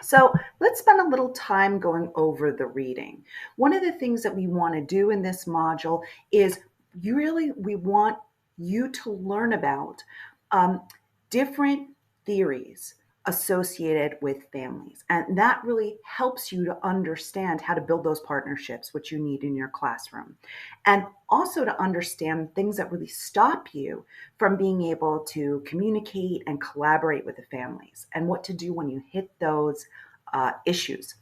So let's spend a little time going over the reading. One of the things that we want to do in this module is we want you to learn about um, different theories associated with families. And that really helps you to understand how to build those partnerships, which you need in your classroom. And also to understand things that really stop you from being able to communicate and collaborate with the families and what to do when you hit those issues.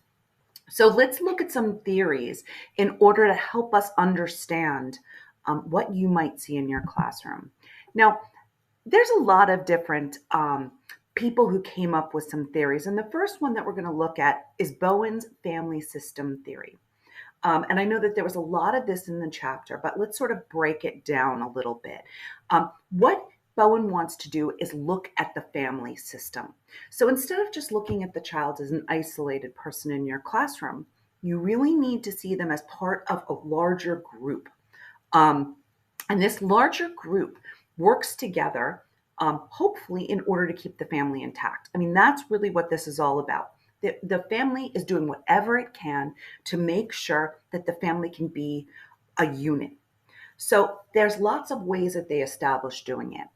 So let's look at some theories in order to help us understand what you might see in your classroom. Now, there's a lot of different people who came up with some theories. And the first one that we're going to look at is Bowen's family system theory. And I know that there was a lot of this in the chapter, but let's sort of break it down a little bit. What Bowen wants to do is look at the family system. So instead of just looking at the child as an isolated person in your classroom, you really need to see them as part of a larger group. Um, and this larger group works together, hopefully, in order to keep the family intact. I mean, that's really what this is all about. The family is doing whatever it can to make sure that the family can be a unit. So there's lots of ways that they establish doing it.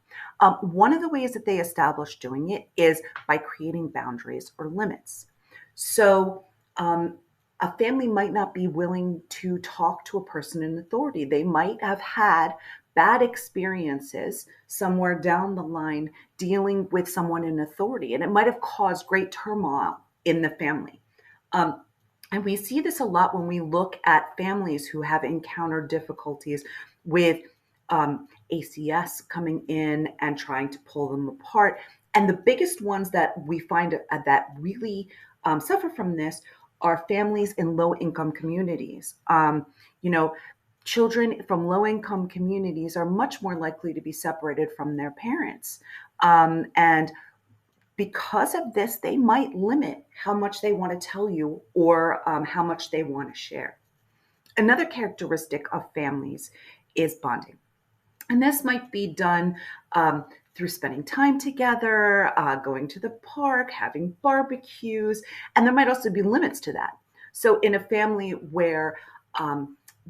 One of the ways that they establish doing it is by creating boundaries or limits. So a family might not be willing to talk to a person in authority. They might have had bad experiences somewhere down the line dealing with someone in authority, and it might have caused great turmoil in the family. Um, and we see this a lot when we look at families who have encountered difficulties with ACS coming in and trying to pull them apart. And the biggest ones that we find that really suffer from this are families in low income communities. You know, children from low income communities are much more likely to be separated from their parents. And because of this, they might limit how much they want to tell you or how much they want to share. Another characteristic of families is bonding. And this might be done through spending time together, going to the park, having barbecues, and there might also be limits to that. So, in a family where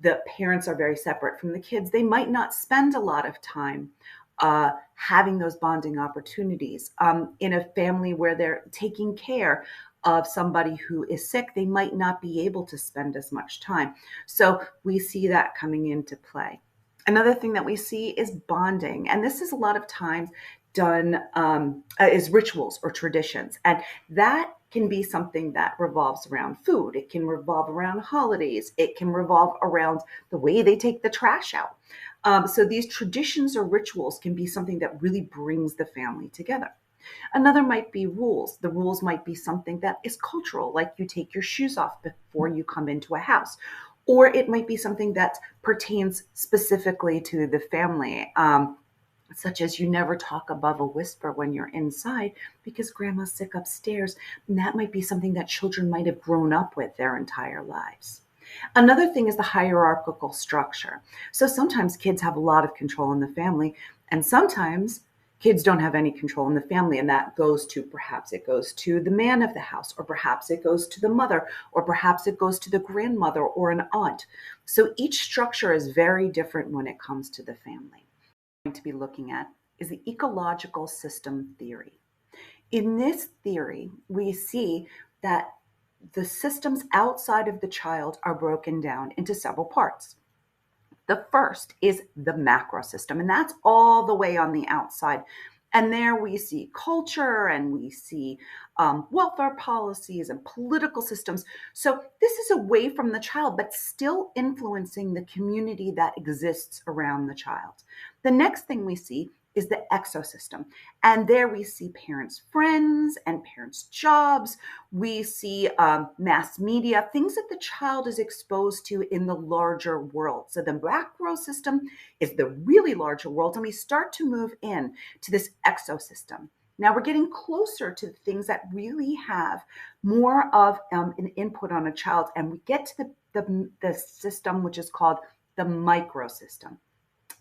the parents are very separate from the kids, they might not spend a lot of time having those bonding opportunities. In a family where they're taking care of somebody who is sick, they might not be able to spend as much time. So, we see that coming into play. Another thing that we see is bonding, and this is a lot of times done is rituals or traditions, and that can be something that revolves around food. It can revolve around holidays. It can revolve around the way they take the trash out. So these traditions or rituals can be something that really brings the family together. Another might be rules. The rules might be something that is cultural, like you take your shoes off before you come into a house. Or it might be something that pertains specifically to the family, such as you never talk above a whisper when you're inside because grandma's sick upstairs. And that might be something that children might have grown up with their entire lives. Another thing is the hierarchical structure. So sometimes kids have a lot of control in the family, and sometimes kids don't have any control in the family. And that goes to perhaps it goes to the man of the house, or perhaps it goes to the mother, or perhaps it goes to the grandmother or an aunt. So each structure is very different when it comes to the family. What we're going to be looking at is the ecological system theory. In this theory, we see that the systems outside of the child are broken down into several parts. The first is the macro system, and that's all the way on the outside. And there we see culture and we see welfare policies and political systems. So this is away from the child, but still influencing the community that exists around the child. The next thing we see is the exosystem. And there we see parents' friends and parents' jobs. We see mass media, things that the child is exposed to in the larger world. So the macro system is the really larger world, and we start to move in to this exosystem. Now we're getting closer to the things that really have more of an input on a child, and we get to the system which is called the microsystem.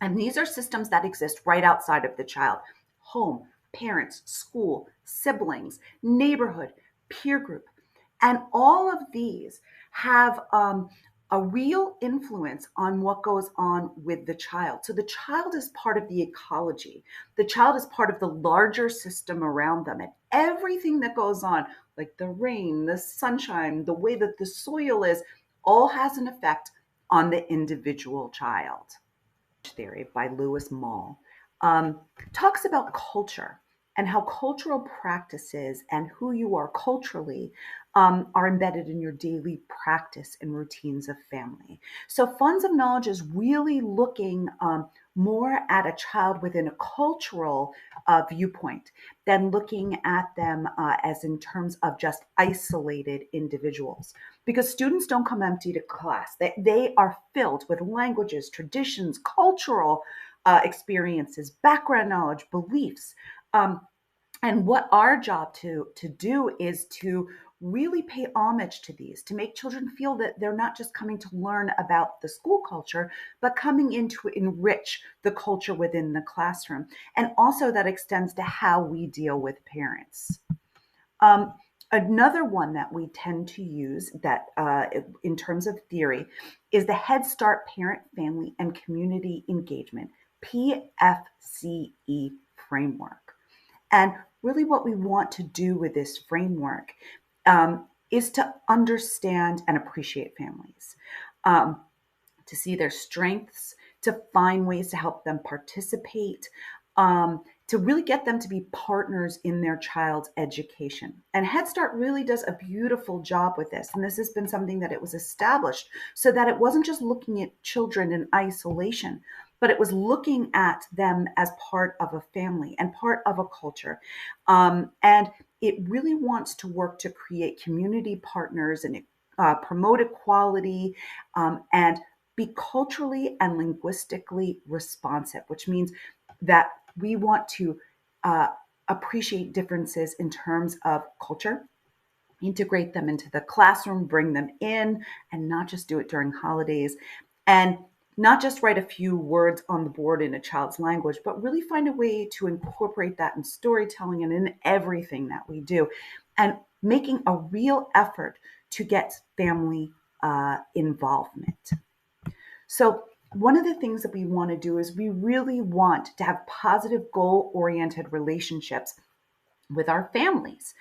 And these are systems that exist right outside of the child: home, parents, school, siblings, neighborhood, peer group. And all of these have a real influence on what goes on with the child. So the child is part of the ecology. The child is part of the larger system around them. And everything that goes on, like the rain, the sunshine, the way that the soil is, all has an effect on the individual child. Theory by Lewis Moll um, talks about culture and how cultural practices and who you are culturally are embedded in your daily practice and routines of family. So, Funds of Knowledge is really looking more at a child within a cultural viewpoint than looking at them as in terms of just isolated individuals. Because students don't come empty to class, they are filled with languages, traditions, cultural experiences, background knowledge, beliefs. Um, and what our job to do is to really pay homage to these, to make children feel that they're not just coming to learn about the school culture, but coming in to enrich the culture within the classroom. And also that extends to how we deal with parents. Um, Another one that we tend to use that in terms of theory is the Head Start Parent, Family, and Community Engagement, PFCE framework. And really, what we want to do with this framework is to understand and appreciate families, um, to see their strengths, to find ways to help them participate, to really get them to be partners in their child's education. And Head Start really does a beautiful job with this. And this has been something that it was established so that it wasn't just looking at children in isolation, but it was looking at them as part of a family and part of a culture. And it really wants to work to create community partners and promote equality and be culturally and linguistically responsive, which means that we want to uh, appreciate differences in terms of culture, integrate them into the classroom, bring them in, and not just do it during holidays, and not just write a few words on the board in a child's language, but really find a way to incorporate that in storytelling and in everything that we do, and making a real effort to get family involvement. So, one of the things that we want to do is we really want to have positive goal oriented relationships with our families.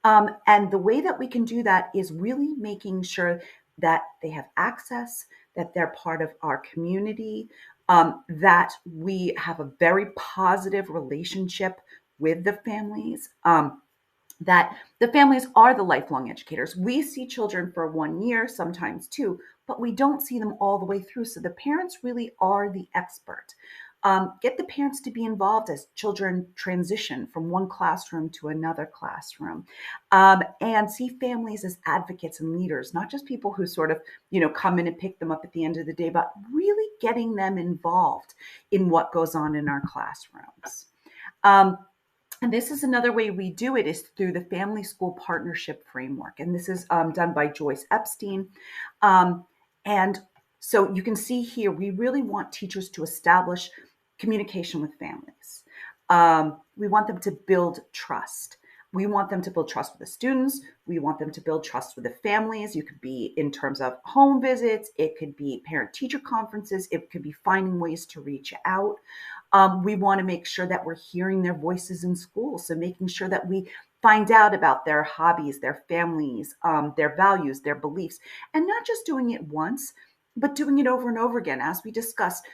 And the way that we can do that is really making sure that they have access, that they're part of our community, that we have a very positive relationship with the families. That the families are the lifelong educators. We see children for 1 year, sometimes two, but we don't see them all the way through. So the parents really are the expert. Get the parents to be involved as children transition from one classroom to another classroom, and see families as advocates and leaders, not just people who sort of, come in and pick them up at the end of the day, but really getting them involved in what goes on in our classrooms. Um, and this is another way we do it is through the Family School Partnership Framework. And this is done by Joyce Epstein. Um, and so you can see here, we really want teachers to establish communication with families. We want them to build trust. We want them to build trust with the students. We want them to build trust with the families. You could be in terms of home visits. It could be parent teacher conferences. It could be finding ways to reach out. We want to make sure that we're hearing their voices in school. So making sure that we find out about their hobbies, their families, their values, their beliefs, and not just doing it once, but doing it over and over again. As we discussed,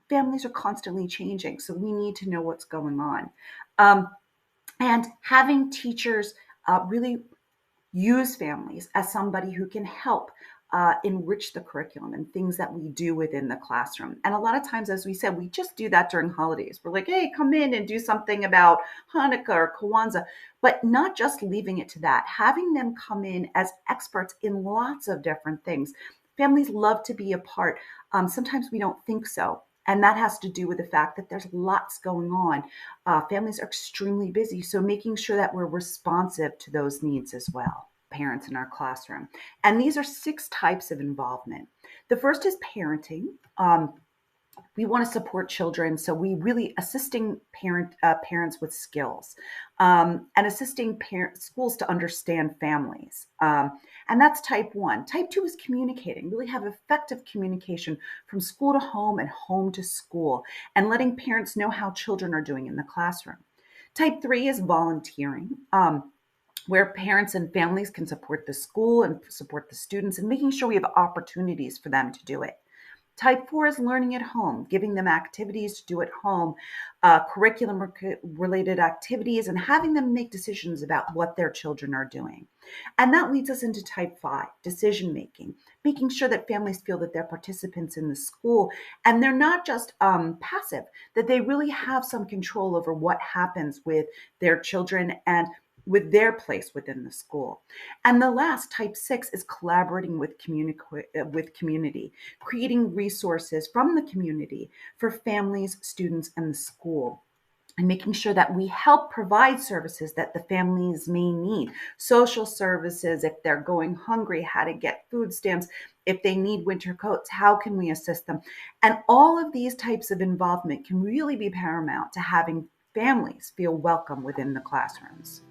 families are constantly changing, so we need to know what's going on. Um, and having teachers really use families as somebody who can help enrich the curriculum and things that we do within the classroom. And a lot of times, as we said, we just do that during holidays. We're like, hey, come in and do something about Hanukkah or Kwanzaa, but not just leaving it to that, having them come in as experts in lots of different things. Families love to be a part. Sometimes we don't think so. And that has to do with the fact that there's lots going on. Families are extremely busy, so making sure that we're responsive to those needs as well. Parents in our classroom. And these are 6 types of involvement. The first is parenting. We want to support children, so we really assisting parents with skills, and assisting schools to understand families. And that's type one. Type two is communicating, really have effective communication from school to home and home to school, and letting parents know how children are doing in the classroom. Type three is volunteering. Where parents and families can support the school and support the students, and making sure we have opportunities for them to do it. Type four is learning at home, giving them activities to do at home, curriculum related activities, and having them make decisions about what their children are doing. And that leads us into type five, decision making, making sure that families feel that they're participants in the school and they're not just passive, that they really have some control over what happens with their children and with their place within the school. And the last, type six, is collaborating with community, creating resources from the community for families, students, and the school, and making sure that we help provide services that the families may need. Social services, if they're going hungry, how to get food stamps, if they need winter coats, how can we assist them? And all of these types of involvement can really be paramount to having families feel welcome within the classrooms.